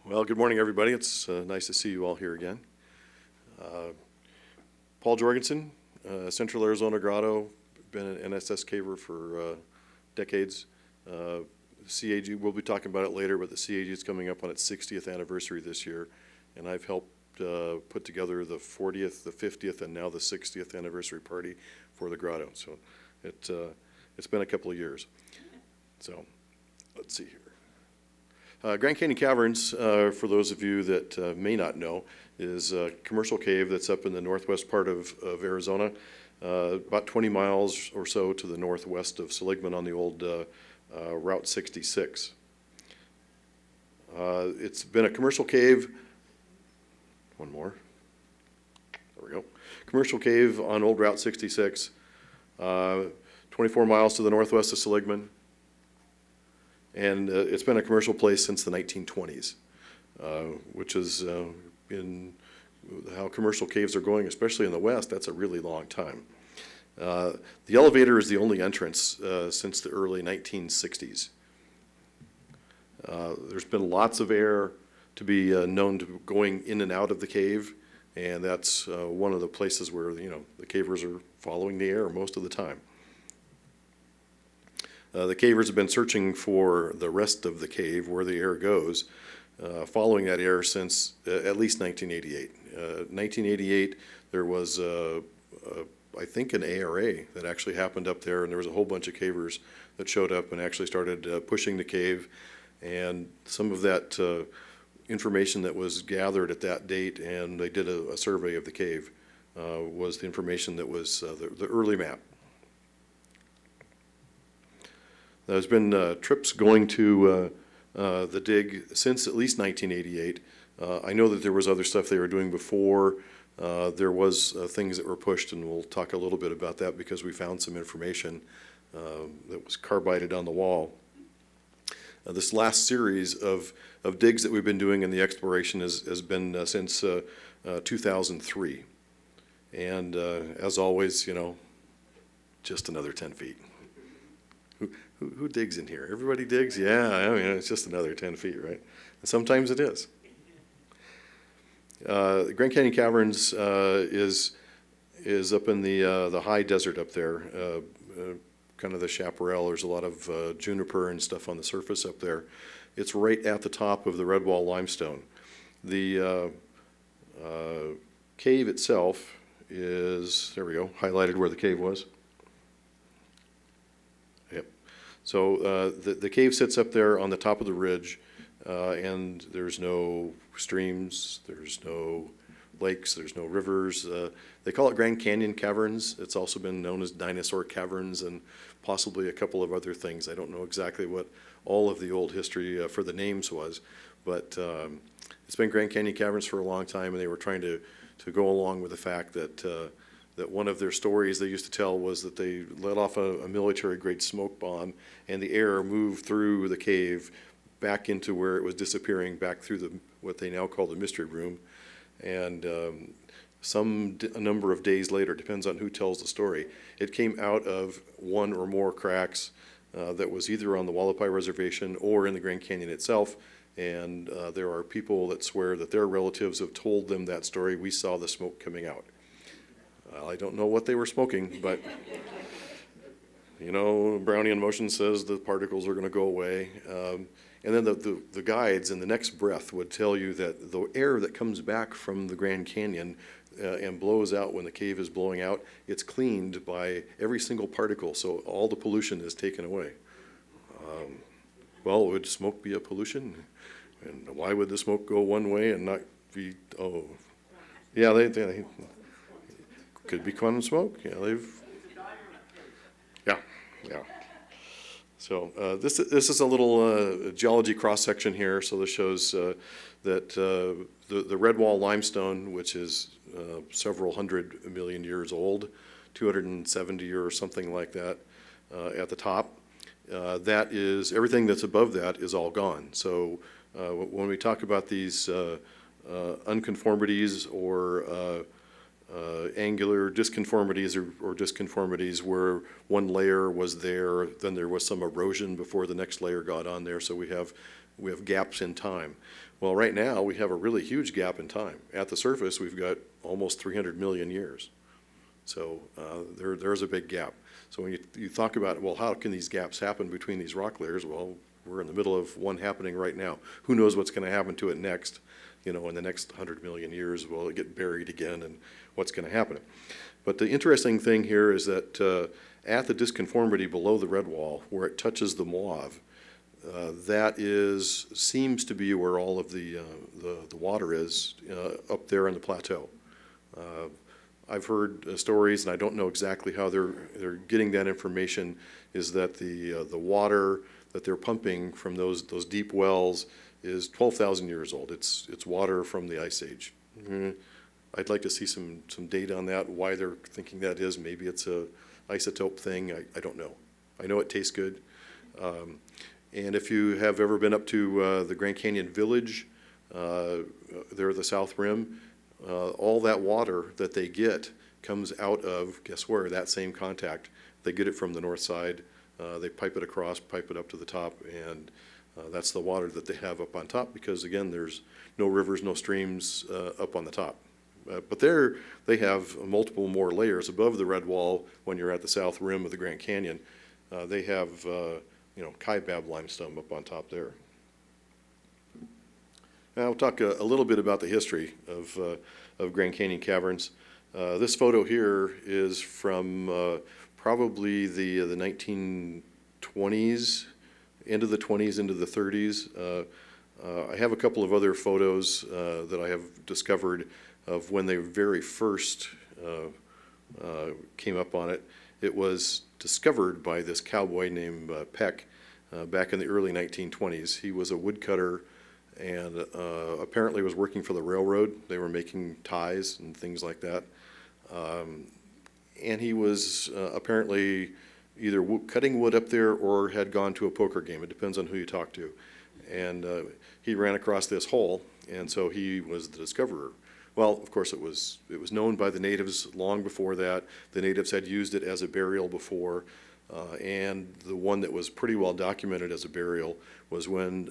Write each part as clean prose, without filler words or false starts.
Well, good morning, everybody. It's nice to see you all here again. Paul Jorgenson, Central Arizona Grotto, been an NSS caver for decades. CAG, we'll be talking about it later, but the CAG is coming up on its 60th anniversary this year, and I've helped put together the 40th, the 50th, and now the 60th anniversary party for the grotto. So it's been a couple of years. So let's see here. Grand Canyon Caverns, for those of you that may not know, is a commercial cave that's up in the northwest part of Arizona, about 20 miles or so to the northwest of Seligman on the old Route 66. It's been a commercial cave. One more. There we go. Commercial cave on old Route 66, 24 miles to the northwest of Seligman. And it's been a commercial place since the 1920s, which is in how commercial caves are going, especially in the West. That's a really long time. The elevator is the only entrance since the early 1960s. There's been lots of air to be known to going in and out of the cave, and that's one of the places where the cavers are following the air most of the time. The cavers have been searching for the rest of the cave, where the air goes, following that air since at least 1988. 1988, there was, I think, an ARA that actually happened up there, and there was a whole bunch of cavers that showed up and actually started pushing the cave. And some of that information that was gathered at that date, and they did a survey of the cave, was the information that was the early map. There's been trips going to the dig since at least 1988. I know that there was other stuff they were doing before. There was things that were pushed, and we'll talk a little bit about that because we found some information that was carbided on the wall. This last series of digs that we've been doing in the exploration has been since 2003. And as always, just another 10 feet. Who digs in here? Everybody digs? Yeah, I mean, it's just another 10 feet, right? And sometimes it is. Grand Canyon Caverns is up in the high desert up there, kind of the chaparral. There's a lot of juniper and stuff on the surface up there. It's right at the top of the red wall limestone. The cave itself is, there we go, highlighted where the cave was. So the cave sits up there on the top of the ridge, and there's no streams, there's no lakes, there's no rivers. They call it Grand Canyon Caverns. It's also been known as Dinosaur Caverns and possibly a couple of other things. I don't know exactly what all of the old history for the names was, but it's been Grand Canyon Caverns for a long time, and they were trying to go along with the fact that that one of their stories they used to tell was that they let off a military-grade smoke bomb, and the air moved through the cave back into where it was disappearing, back through what they now call the mystery room. And a number of days later, depends on who tells the story, it came out of one or more cracks that was either on the Wallapai Reservation or in the Grand Canyon itself. And there are people that swear that their relatives have told them that story. We saw the smoke coming out. I don't know what they were smoking, but Brownian motion says the particles are going to go away. And then the guides in the next breath would tell you that the air that comes back from the Grand Canyon and blows out when the cave is blowing out, it's cleaned by every single particle, so all the pollution is taken away. Well, would smoke be a pollution? And why would the smoke go one way and not be, yeah, they could be quantum smoke. Yeah, yeah. So this is a little geology cross-section here. So this shows that the red wall limestone, which is several 100 million years old, 270 or something like that at the top, that is, everything that's above that is all gone. So when we talk about these unconformities or angular disconformities or disconformities where one layer was there, then there was some erosion before the next layer got on there. So we have We have gaps in time. Well, right now, we have a really huge gap in time. At the surface, we've got almost 300 million years. So there's a big gap. So when you talk about, well, how can these gaps happen between these rock layers? Well, we're in the middle of one happening right now. Who knows what's going to happen to it next? You know, in the next 100 million years, will it get buried again, and what's going to happen? But the interesting thing here is that at the disconformity below the red wall, where it touches the mauve, that seems to be where all of the water is up there in the plateau. I've heard stories, and I don't know exactly how they're getting that information, is that the water that they're pumping from those deep wells is 12,000 years old. It's water from the Ice Age. I'd like to see some data on that, why they're thinking that is. Maybe it's a isotope thing. I don't know. I know it tastes good. And if you have ever been up to the Grand Canyon Village, there at the South Rim, all that water that they get comes out of, guess where, that same contact. They get it from the north side. They pipe it across, pipe it up to the top, and that's the water that they have up on top because, again, there's no rivers, no streams up on the top. But there they have multiple more layers above the red wall when you're at the south rim of the Grand Canyon. They have, Kaibab limestone up on top there. Now we'll talk a little bit about the history of Grand Canyon Caverns. This photo here is from probably the 1920s, end of the 20s into the 30s. I have a couple of other photos that I have discovered of when they very first came up on it. It was discovered by this cowboy named Peck back in the early 1920s. He was a woodcutter and apparently was working for the railroad. They were making ties and things like that. And he was apparently either cutting wood up there or had gone to a poker game. It depends on who you talk to. And he ran across this hole, and so he was the discoverer. Well, of course, it was known by the natives long before that. The natives had used it as a burial before, and the one that was pretty well documented as a burial was when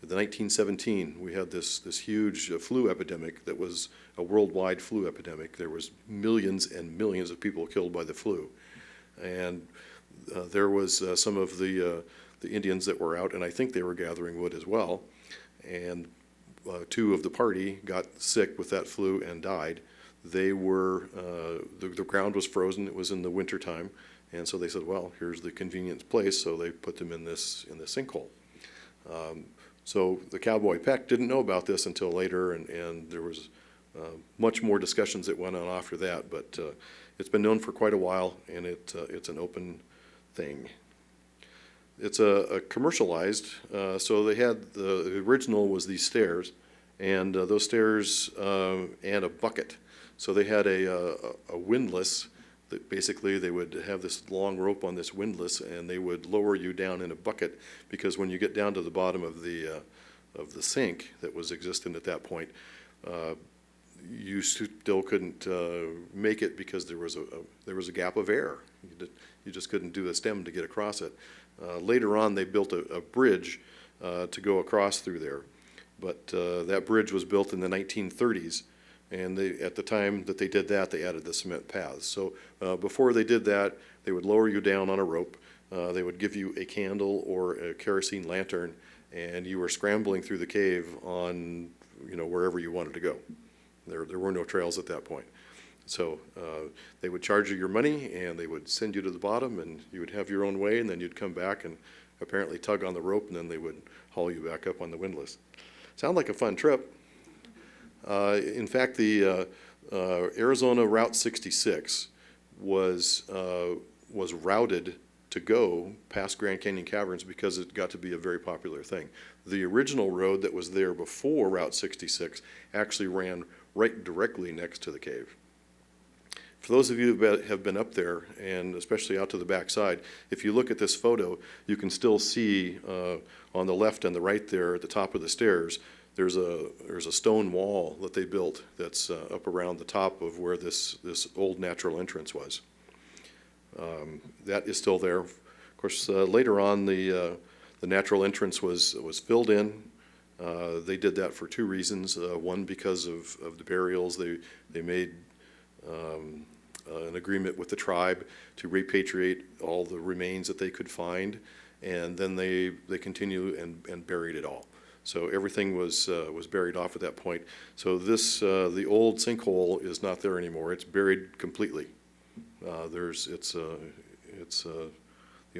in 1917 we had this huge flu epidemic that was a worldwide flu epidemic. There was millions and millions of people killed by the flu, and there was some of the Indians that were out, and I think they were gathering wood as well, and two of the party got sick with that flu and died. They were, the ground was frozen. It was in the winter time. And so they said, well, here's the convenient place. So they put them in this sinkhole. So the cowboy Peck didn't know about this until later. And there was much more discussions that went on after that. But it's been known for quite a while, and it's an open thing. It's a commercialized, so they had the original was these stairs, and those stairs and a bucket. So they had a windlass that basically they would have this long rope on this windlass, and they would lower you down in a bucket because when you get down to the bottom of the sink that was existent at that point, you still couldn't make it because there was a gap of air. You just couldn't do a stem to get across it. Later on, they built a bridge to go across through there, but that bridge was built in the 1930s, and at the time that they did that, they added the cement paths. So before they did that, they would lower you down on a rope. They would give you a candle or a kerosene lantern, and you were scrambling through the cave on wherever you wanted to go. There were no trails at that point. So they would charge you your money, and they would send you to the bottom, and you would have your own way, and then you'd come back and apparently tug on the rope, and then they would haul you back up on the windlass. Sound like a fun trip. In fact, the Arizona Route 66 was routed to go past Grand Canyon Caverns because it got to be a very popular thing. The original road that was there before Route 66 actually ran right directly next to the cave. For those of you who have been up there, and especially out to the back side, if you look at this photo, you can still see on the left and the right there at the top of the stairs, there's a stone wall that they built that's up around the top of where this old natural entrance was. That is still there. Of course, later on, the The natural entrance was filled in. They did that for two reasons. One, because of the burials. They made an agreement with the tribe to repatriate all the remains that they could find, and then they continue and buried it all. So everything was buried off at that point. So this the old sinkhole is not there anymore. It's buried completely. The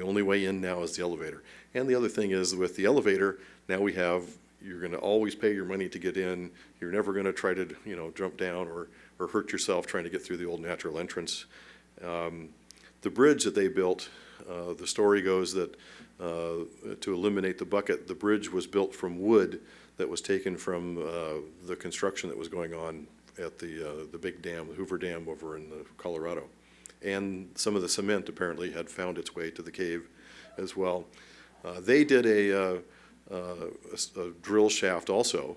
only way in now is the elevator. And the other thing is, with the elevator, now you're going to always pay your money to get in. You're never going to try to, jump down or hurt yourself trying to get through the old natural entrance. The bridge that they built, the story goes that to eliminate the bucket, the bridge was built from wood that was taken from the construction that was going on at the big dam, the Hoover Dam over in Colorado. And some of the cement apparently had found its way to the cave as well. They did a drill shaft also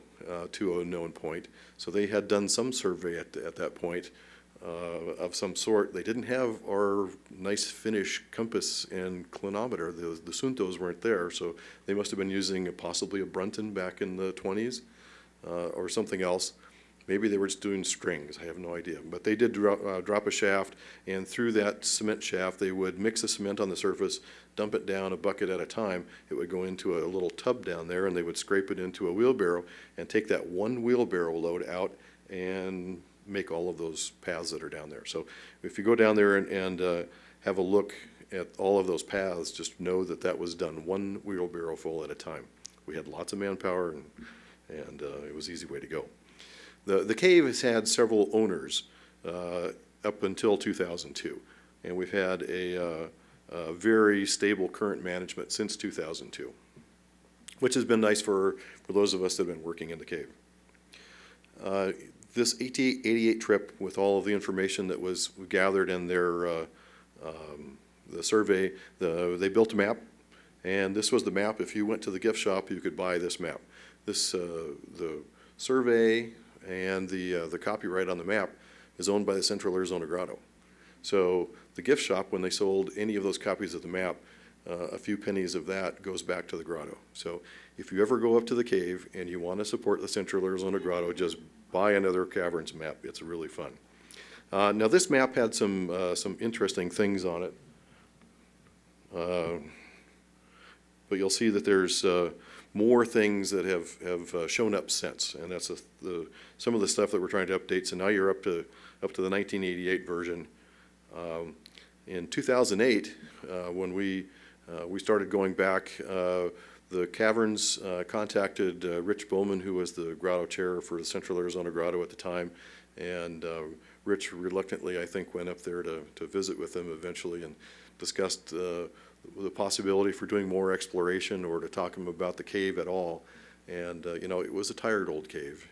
to a known point. So they had done some survey at that point of some sort. They didn't have our nice Finnish compass and clinometer. The Suntos weren't there, so they must have been using possibly a Brunton back in the 20s or something else. Maybe they were just doing strings, I have no idea. But they did drop a shaft, and through that cement shaft, they would mix the cement on the surface, dump it down a bucket at a time. It would go into a little tub down there, and they would scrape it into a wheelbarrow and take that one wheelbarrow load out and make all of those paths that are down there. So if you go down there and have a look at all of those paths, just know that that was done one wheelbarrow full at a time. We had lots of manpower, and it was an easy way to go. The cave has had several owners up until 2002, and we've had a very stable current management since 2002, which has been nice for those of us that have been working in the cave. This 88 trip, with all of the information that was gathered in their the survey, they built a map, and this was the map. If you went to the gift shop, you could buy this map. The survey and the copyright on the map is owned by the Central Arizona Grotto. So the gift shop, when they sold any of those copies of the map, a few pennies of that goes back to the grotto. So if you ever go up to the cave and you want to support the Central Arizona Grotto, just buy another Caverns map. It's really fun. Now this map had some interesting things on it. But you'll see that there's more things that have shown up since, and that's some of the stuff that we're trying to update. So now you're up to the 1988 version. In 2008, when we started going back, the Caverns contacted Rich Bowman, who was the grotto chair for the Central Arizona Grotto at the time, and Rich reluctantly, I think, went up there to visit with them eventually and discussed the possibility for doing more exploration or to talk to him about the cave at all. And it was a tired old cave.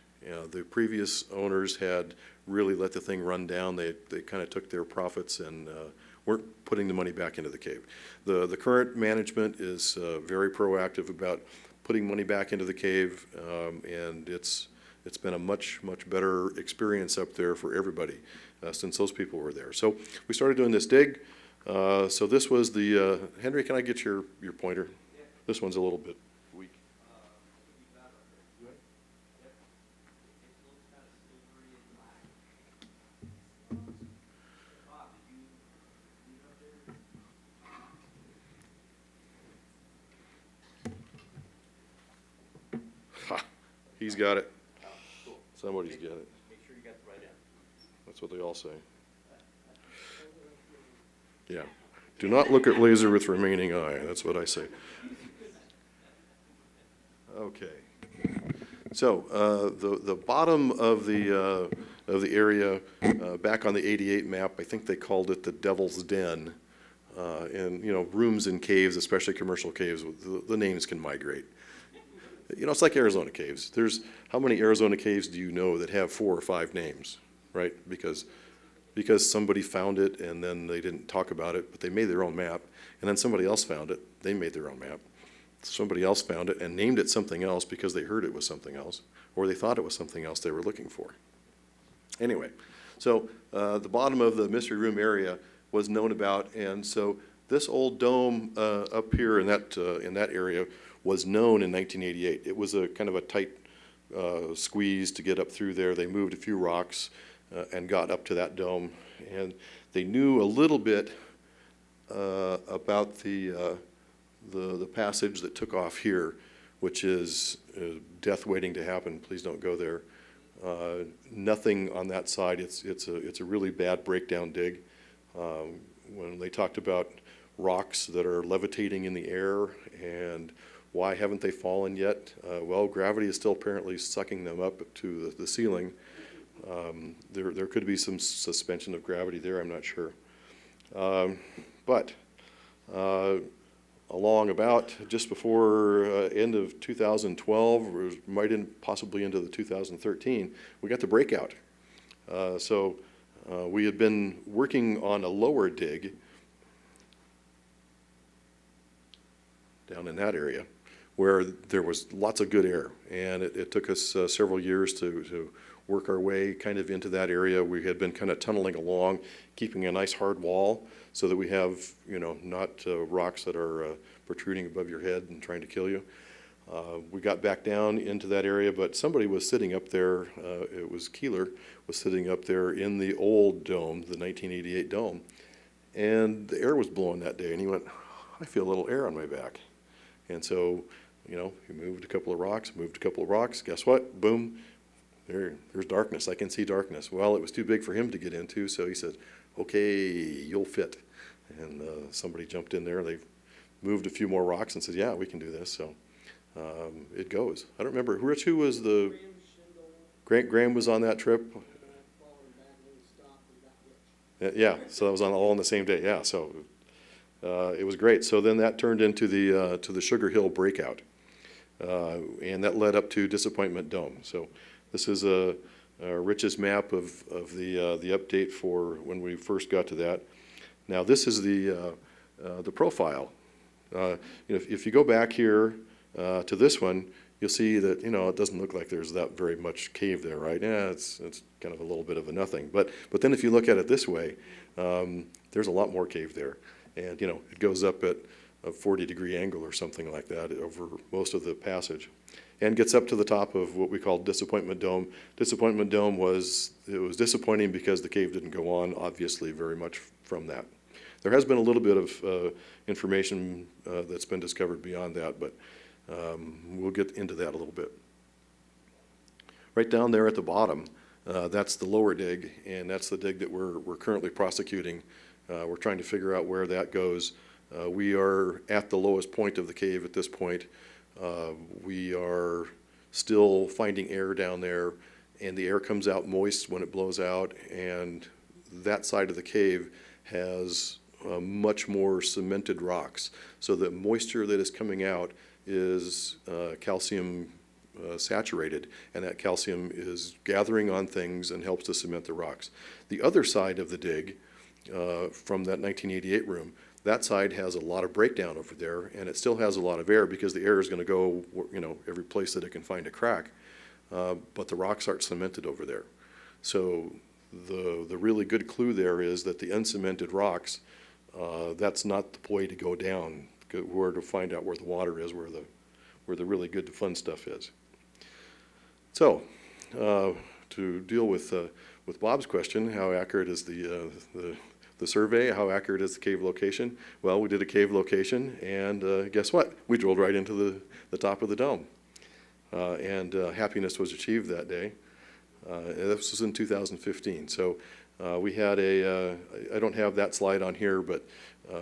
The previous owners had really let the thing run down. They kind of took their profits and weren't putting the money back into the cave. The current management is very proactive about putting money back into the cave, and it's been a much better experience up there for everybody since those people were there. So we started doing this dig. So this was the, Henry, can I get your pointer? Yeah. This one's a little bit weak. Ha, he's got it. Cool. Somebody's got it. Make sure you got the right end. That's what they all say. Yeah. Do not look at laser with remaining eye. That's what I say. Okay. So the bottom of the area back on the 88 map, I think they called it the Devil's Den. And rooms in caves, especially commercial caves, the names can migrate. It's like Arizona caves. How many Arizona caves do you know that have 4 or 5 names, right? Because somebody found it and then they didn't talk about it, but they made their own map. And then somebody else found it, they made their own map. Somebody else found it and named it something else because they heard it was something else, or they thought it was something else they were looking for. Anyway, so the bottom of the mystery room area was known about, and so This old dome up here in that area was known in 1988. It was a kind of a tight squeeze to get up through there. They moved a few rocks and got up to that dome, and they knew a little bit about the passage that took off here, which is death waiting to happen. Please don't go there. Nothing on that side. It's a really bad breakdown dig. When they talked about rocks that are levitating in the air and why haven't they fallen yet? Well, gravity is still apparently sucking them up to the ceiling. There could be some suspension of gravity there, I'm not sure. But along about just before end of 2012, or possibly into the 2013, we got the breakout. So we had been working on a lower dig down in that area where there was lots of good air, and it took us several years to work our way kind of into that area. We had been kind of tunneling along, keeping a nice hard wall so that we have, not rocks that are protruding above your head and trying to kill you. We got back down into that area, but somebody was sitting up there, it was Keeler, was sitting up there in the old dome, the 1988 dome, and the air was blowing that day, and he went, I feel a little air on my back. And so, he moved a couple of rocks, guess what? Boom, there's darkness. I can see darkness. Well, it was too big for him to get into, so he said, okay, you'll fit. And somebody jumped in there. They moved a few more rocks and said, yeah, we can do this. So it goes. I don't remember. Rich, who was the... Graham was on that trip. Yeah, so that was all on the same day. Yeah, so it was great. So then that turned into the Sugar Hill breakout. And that led up to Disappointment Dome. So this is Rich's map of the update for when we first got to that. Now this is the profile. If you go back here to this one, you'll see that it doesn't look like there's that very much cave there, right? Yeah, it's kind of a little bit of a nothing. But then if you look at it this way, there's a lot more cave there, and it goes up at a 40-degree angle or something like that over most of the passage, and gets up to the top of what we call Disappointment Dome. Disappointment Dome was disappointing because the cave didn't go on, obviously, very much from that. There has been a little bit of information that's been discovered beyond that, but we'll get into that a little bit. Right down there at the bottom, that's the lower dig, and that's the dig that we're currently prosecuting. We're trying to figure out where that goes. We are at the lowest point of the cave at this point. We are still finding air down there, and the air comes out moist when it blows out, and that side of the cave has much more cemented rocks. So the moisture that is coming out is calcium saturated, and that calcium is gathering on things and helps to cement the rocks. The other side of the dig from that 1988 room, that side has a lot of breakdown over there, and it still has a lot of air because the air is going to go, every place that it can find a crack. But the rocks aren't cemented over there. So the really good clue there is that the uncemented rocks, that's not the way to go down. Where to find out where the water is, where the really good fun stuff is. So to deal with Bob's question, how accurate is the survey, how accurate is the cave location? Well, we did a cave location, and guess what? We drilled right into the top of the dome. And happiness was achieved that day. This was in 2015. So we had I don't have that slide on here, but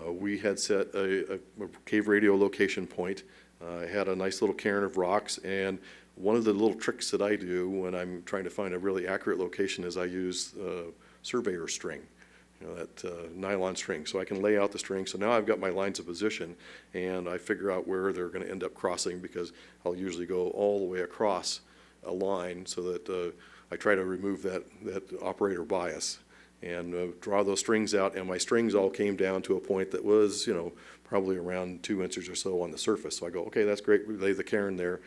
we had set a cave radio location point. I had a nice little cairn of rocks, and one of the little tricks that I do when I'm trying to find a really accurate location is I use surveyor string. That nylon string, so I can lay out the string. So now I've got my lines of position, and I figure out where they're going to end up crossing, because I'll usually go all the way across a line so that I try to remove that operator bias and draw those strings out. And my strings all came down to a point that was, probably around 2 inches or so on the surface. So I go, okay, that's great. We lay the cairn there.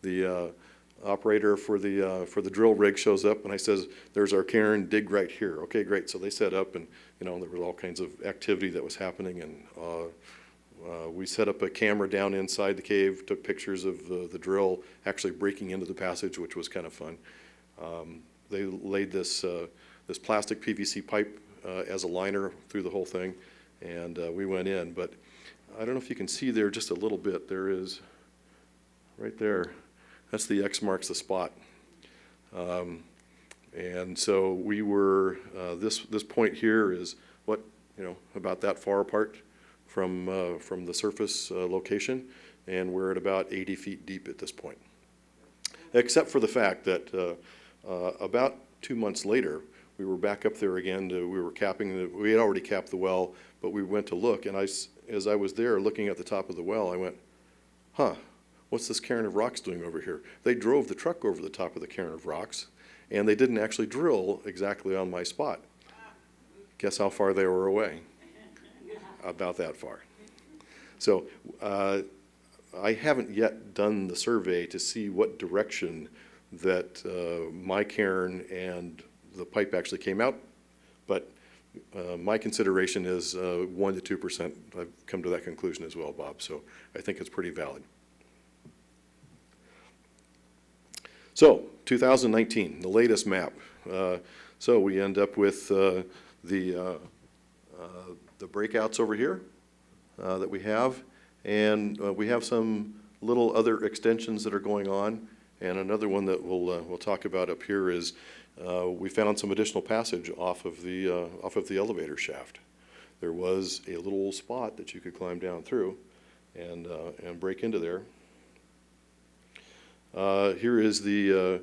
The operator for the drill rig shows up, and I says, "There's our cairn. Dig right here." Okay, great. So they set up, and there was all kinds of activity that was happening, and we set up a camera down inside the cave, took pictures of the drill actually breaking into the passage, which was kind of fun. They laid this plastic PVC pipe as a liner through the whole thing, and we went in. But I don't know if you can see there just a little bit. There is, right there, that's the X marks the spot. And so we were, this point here is what, about that far apart from the surface location, and we're at about 80 feet deep at this point. Except for the fact that about 2 months later, we were back up there again. We were capping we had already capped the well, but we went to look, and as I was there looking at the top of the well, I went, huh, what's this cairn of rocks doing over here? They drove the truck over the top of the cairn of rocks, and they didn't actually drill exactly on my spot. Guess how far they were away? About that far. So I haven't yet done the survey to see what direction that my cairn and the pipe actually came out, but my consideration is 1 to 2%. I've come to that conclusion as well, Bob, so I think it's pretty valid. So 2019, the latest map. So we end up with the breakouts over here that we have, and we have some little other extensions that are going on. And another one that we'll talk about up here is we found some additional passage off of the elevator shaft. There was a little spot that you could climb down through and break into there. Here is the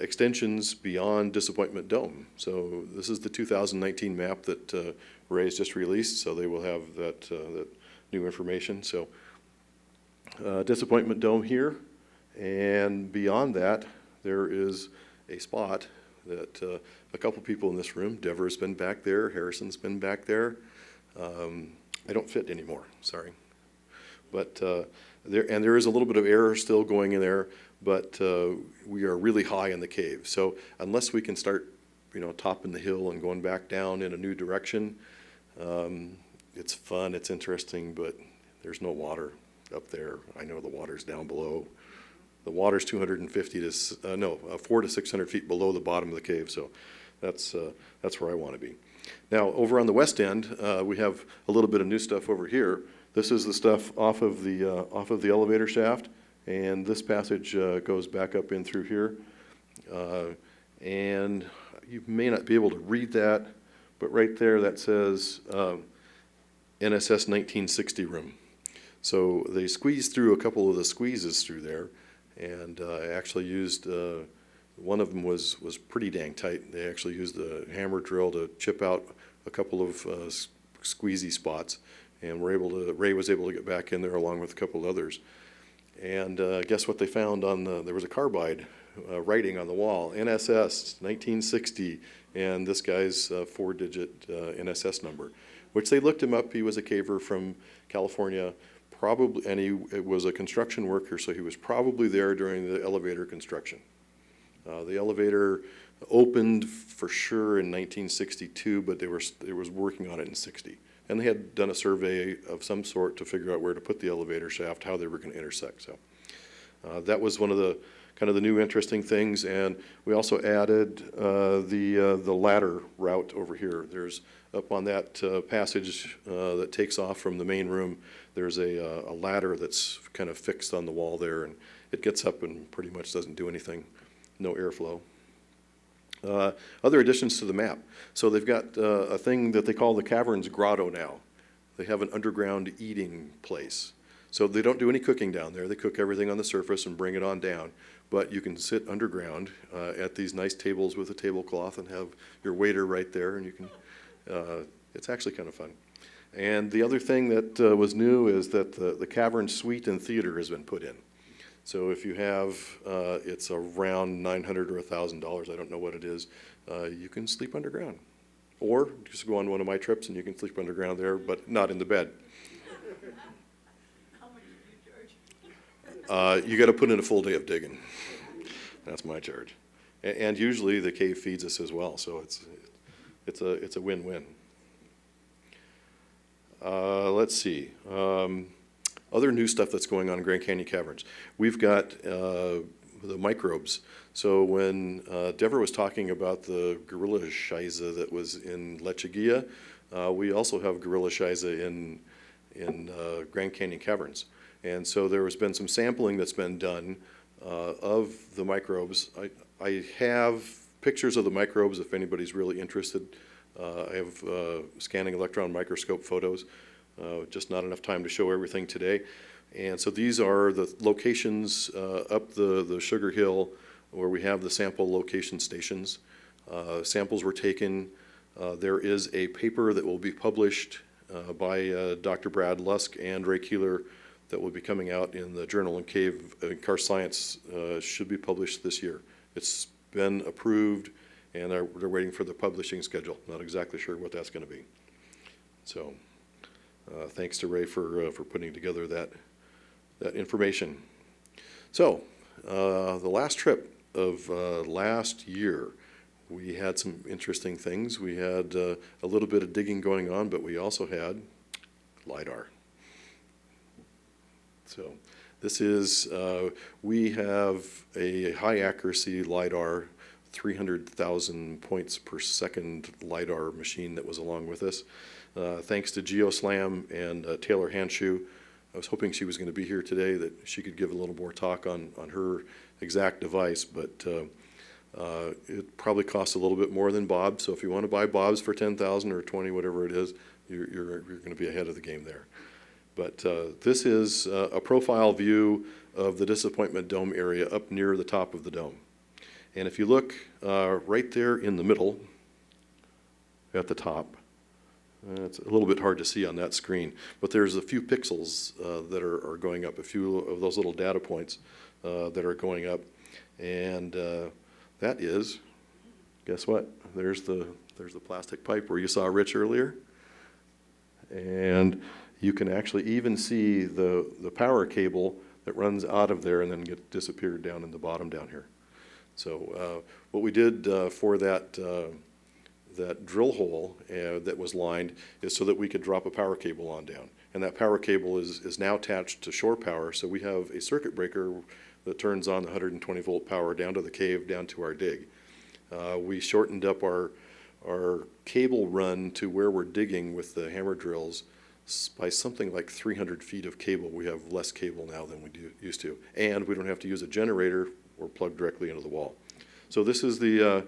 extensions beyond Disappointment Dome. So this is the 2019 map that Ray's just released, so they will have that new information. So Disappointment Dome here, and beyond that there is a spot that a couple people in this room, Deborah's been back there, Harrison's been back there. I don't fit anymore, sorry. But there is a little bit of error still going in there, but we are really high in the cave. So unless we can start, topping the hill and going back down in a new direction, it's fun, it's interesting, but there's no water up there. I know the water's down below. The water's 400 to 600 feet below the bottom of the cave, so that's where I want to be. Now, over on the west end, we have a little bit of new stuff over here. This is the stuff off of the elevator shaft, and this passage goes back up in through here. And you may not be able to read that, but right there that says NSS 1960 room. So they squeezed through a couple of the squeezes through there, and I actually used, one of them was pretty dang tight. They actually used a hammer drill to chip out a couple of squeezy spots, and Ray was able to get back in there along with a couple others. And guess what they found there was a carbide writing on the wall, NSS 1960, and this guy's 4-digit NSS number, which they looked him up. He was a caver from California, probably, and he was a construction worker, so he was probably there during the elevator construction. The elevator opened for sure in 1962, but they was working on it in 60. And they had done a survey of some sort to figure out where to put the elevator shaft, how they were going to intersect. So that was one of the kind of the new interesting things. And we also added the ladder route over here. There's up on that passage that takes off from the main room. There's a ladder that's kind of fixed on the wall there, and it gets up and pretty much doesn't do anything. No airflow. Other additions to the map. So they've got a thing that they call the Caverns Grotto now. They have an underground eating place. So they don't do any cooking down there. They cook everything on the surface and bring it on down. But you can sit underground at these nice tables with a tablecloth and have your waiter right there, and you can, it's actually kind of fun. And the other thing that was new is that the Cavern Suite and Theater has been put in. So if you have, it's around $900 or $1,000, I don't know what it is, you can sleep underground. Or just go on one of my trips and you can sleep underground there, but not in the bed. How much do you charge? You got to put in a full day of digging. That's my charge. And usually the cave feeds us as well, so it's a win-win. Let's see. Other new stuff that's going on in Grand Canyon Caverns. We've got the microbes. So when Deborah was talking about the gorilla scheisse that was in Lechuguilla, we also have gorilla scheisse in Grand Canyon Caverns. And so there has been some sampling that's been done of the microbes. I have pictures of the microbes if anybody's really interested. I have scanning electron microscope photos, just not enough time to show everything today. And so these are the locations up the Sugar Hill where we have the sample location stations. Samples were taken. There is a paper that will be published by Dr. Brad Lusk and Ray Keeler that will be coming out in the Journal in Cave Karst Science, should be published this year. It's been approved, and they're waiting for the publishing schedule. Not exactly sure what that's going to be. So thanks to Ray for putting together that information. So the last trip of last year, we had some interesting things. We had a little bit of digging going on, but we also had LiDAR. So this is, we have a high accuracy LiDAR, 300,000 points per second LiDAR machine that was along with us. Thanks to GeoSlam and Taylor Hanshoe. I was hoping she was going to be here today, that she could give a little more talk on her exact device, but it probably costs a little bit more than Bob. So if you want to buy Bob's for 10,000 or 20, whatever it is, you're going to be ahead of the game there. But this is a profile view of the Disappointment Dome area up near the top of the dome. And if you look right there in the middle at the top, it's a little bit hard to see on that screen, but there's a few pixels that are going up, a few of those little data points that are going up. And that is, guess what? There's the plastic pipe where you saw Rich earlier. And you can actually even see the power cable that runs out of there and then get disappeared down in the bottom down here. So what we did for that drill hole that was lined is so that we could drop a power cable on down. And that power cable is now attached to shore power, so we have a circuit breaker that turns on the 120 volt power down to the cave, down to our dig. We shortened up our cable run to where we're digging with the hammer drills by something like 300 feet of cable. We have less cable now than we used to. And we don't have to use a generator or plug directly into the wall. So this is a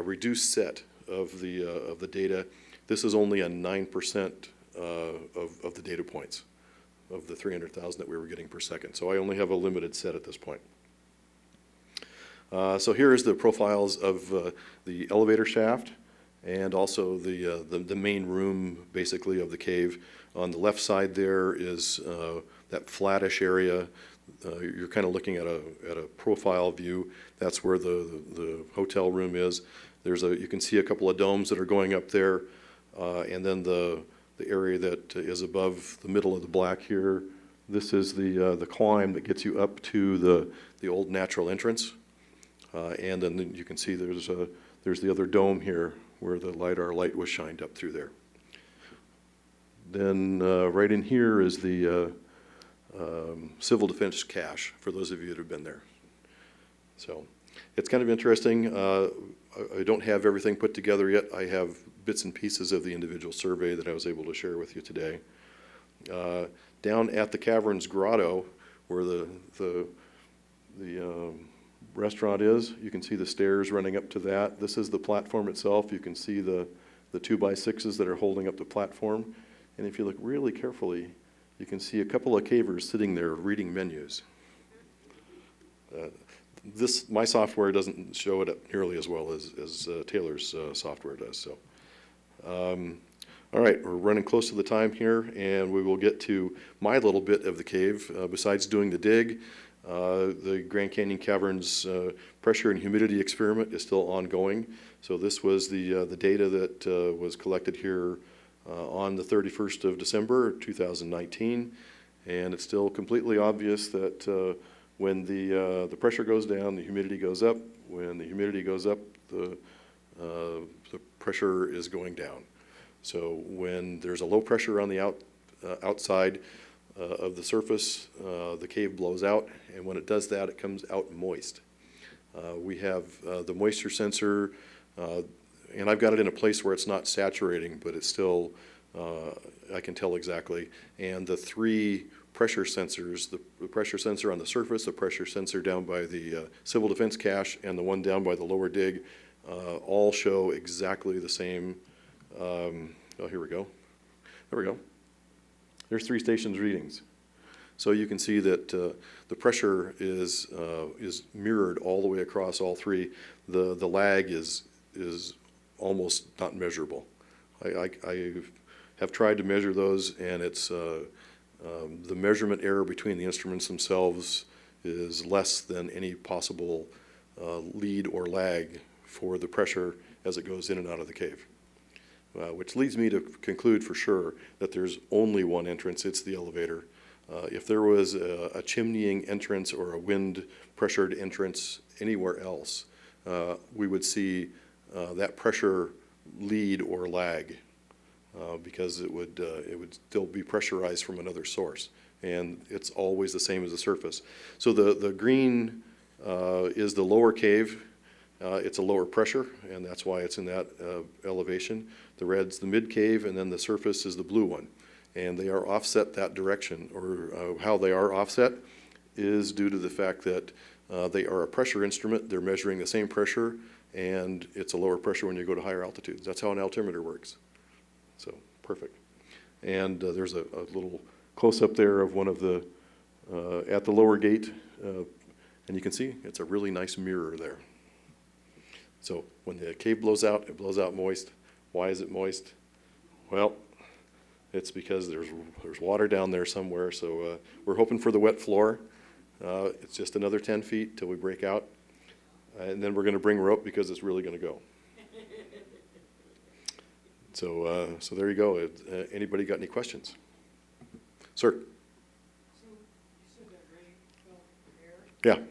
reduced set of the data. This is only a 9% of the data points of the 300,000 that we were getting per second. So I only have a limited set at this point. So here is the profiles of the elevator shaft and also the main room, basically, of the cave. On the left side there is that flattish area. You're kind of looking at a profile view. That's where the hotel room is. You can see a couple of domes that are going up there, and then the area that is above the middle of the black here. This is the climb that gets you up to the old natural entrance, and then you can see there's the other dome here where the LiDAR light was shined up through there. Then right in here is the civil defense cache, for those of you that have been there. So it's kind of interesting. I don't have everything put together yet. I have bits and pieces of the individual survey that I was able to share with you today. Down at the Caverns Grotto, where the restaurant is, you can see the stairs running up to that. This is the platform itself. You can see the 2x6s that are holding up the platform. And if you look really carefully, you can see a couple of cavers sitting there reading menus. My software doesn't show it up nearly as well as Taylor's software does. So, all right, we're running close to the time here, and we will get to my little bit of the cave. Besides doing the dig, the Grand Canyon Caverns pressure and humidity experiment is still ongoing. So this was the data that was collected here on the 31st of December 2019, and it's still completely obvious that the pressure goes down, the humidity goes up. When the humidity goes up, the pressure is going down. So when there's a low pressure on the outside of the surface, the cave blows out, and when it does that, it comes out moist. We have the moisture sensor, and I've got it in a place where it's not saturating, but it's still, I can tell exactly. And the three pressure sensors, the pressure sensor on the surface, the pressure sensor down by the civil defense cache, and the one down by the lower dig, all show exactly the same. Oh, here we go. There we go. There's 3 stations readings. So you can see that the pressure is mirrored all the way across all 3. The lag is almost not measurable. I have tried to measure those, and it's the measurement error between the instruments themselves is less than any possible lead or lag for the pressure as it goes in and out of the cave. Which leads me to conclude for sure that there's only one entrance. It's the elevator. If there was a chimneying entrance or a wind pressured entrance anywhere else, we would see that pressure lead or lag because it would still be pressurized from another source, and it's always the same as the surface. So the green is the lower cave. It's a lower pressure, and that's why it's in that elevation. The red's the mid cave, and then the surface is the blue one. And they are offset that direction, or how they are offset is due to the fact that they are a pressure instrument. They're measuring the same pressure, and it's a lower pressure when you go to higher altitudes. That's how an altimeter works. So, perfect. And there's a little close-up there of one of the, at the lower gate, and you can see it's a really nice mirror there. So when the cave blows out, it blows out moist. Why is it moist? Well, it's because there's water down there somewhere, so we're hoping for the wet floor. It's just another 10 feet till we break out, and then we're going to bring rope because it's really going to go. So there you go. Anybody got any questions? Sir? So you said that rain fell from air? Yeah.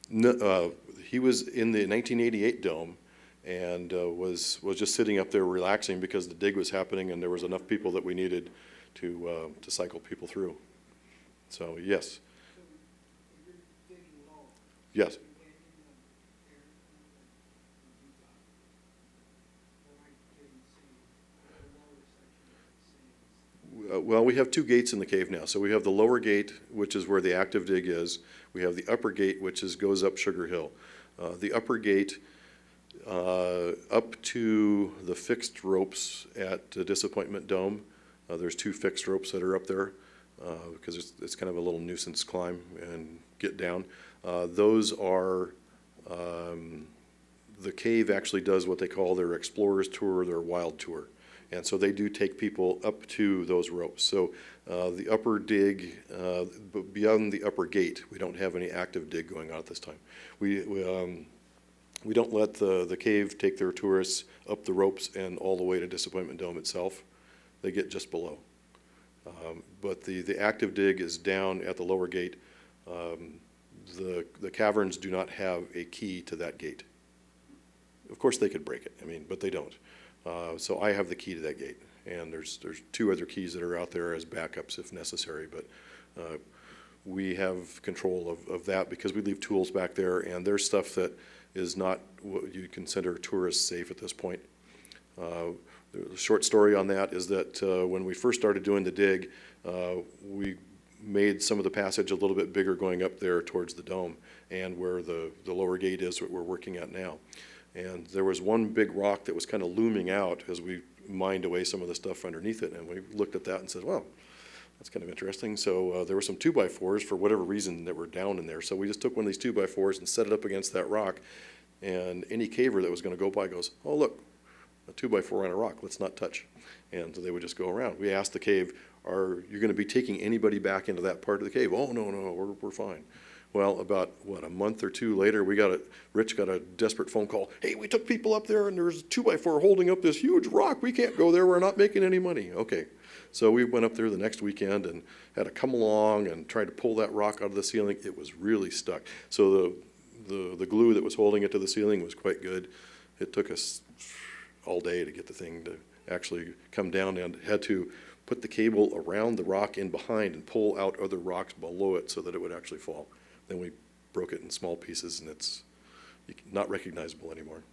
No, he was in the 1988 dome and was just sitting up there relaxing because the dig was happening and there was enough people that we needed to cycle people through. So yes. So you're digging low. Yes. Well, we have 2 gates in the cave now. So we have the lower gate, which is where the active dig is. We have the upper gate, which goes up Sugar Hill. The upper gate, up to the fixed ropes at Disappointment Dome, there's 2 fixed ropes that are up there because it's kind of a little nuisance climb and get down. Those are, the cave actually does what they call their explorer's tour, their wild tour. And so they do take people up to those ropes. So the upper dig, beyond the upper gate, we don't have any active dig going on at this time. We don't let the cave take their tourists up the ropes and all the way to Disappointment Dome itself. They get just below. But the active dig is down at the lower gate. The caverns do not have a key to that gate. Of course they could break it, but they don't. So I have the key to that gate, and there's 2 other keys that are out there as backups if necessary, but we have control of that because we leave tools back there, and there's stuff that is not what you consider tourist safe at this point. The short story on that is that when we first started doing the dig, we made some of the passage a little bit bigger going up there towards the dome and where the lower gate is what we're working at now. And there was one big rock that was kind of looming out as we mined away some of the stuff underneath it. And we looked at that and said, well, that's kind of interesting. So there were some 2x4s for whatever reason that were down in there. So we just took one of these 2x4s and set it up against that rock. And any caver that was going to go by goes, oh, look, a 2x4 on a rock, let's not touch. And so they would just go around. We asked the cave, are you gonna be taking anybody back into that part of the cave? Oh, no, we're fine. Well, about, what, a month or two later, Rich got a desperate phone call. Hey, we took people up there and there's a 2x4 holding up this huge rock. We can't go there. We're not making any money. Okay. So we went up there the next weekend and had to come along and try to pull that rock out of the ceiling. It was really stuck. So the glue that was holding it to the ceiling was quite good. It took us all day to get the thing to actually come down, and had to put the cable around the rock in behind and pull out other rocks below it so that it would actually fall. Then we broke it in small pieces, and it's not recognizable anymore.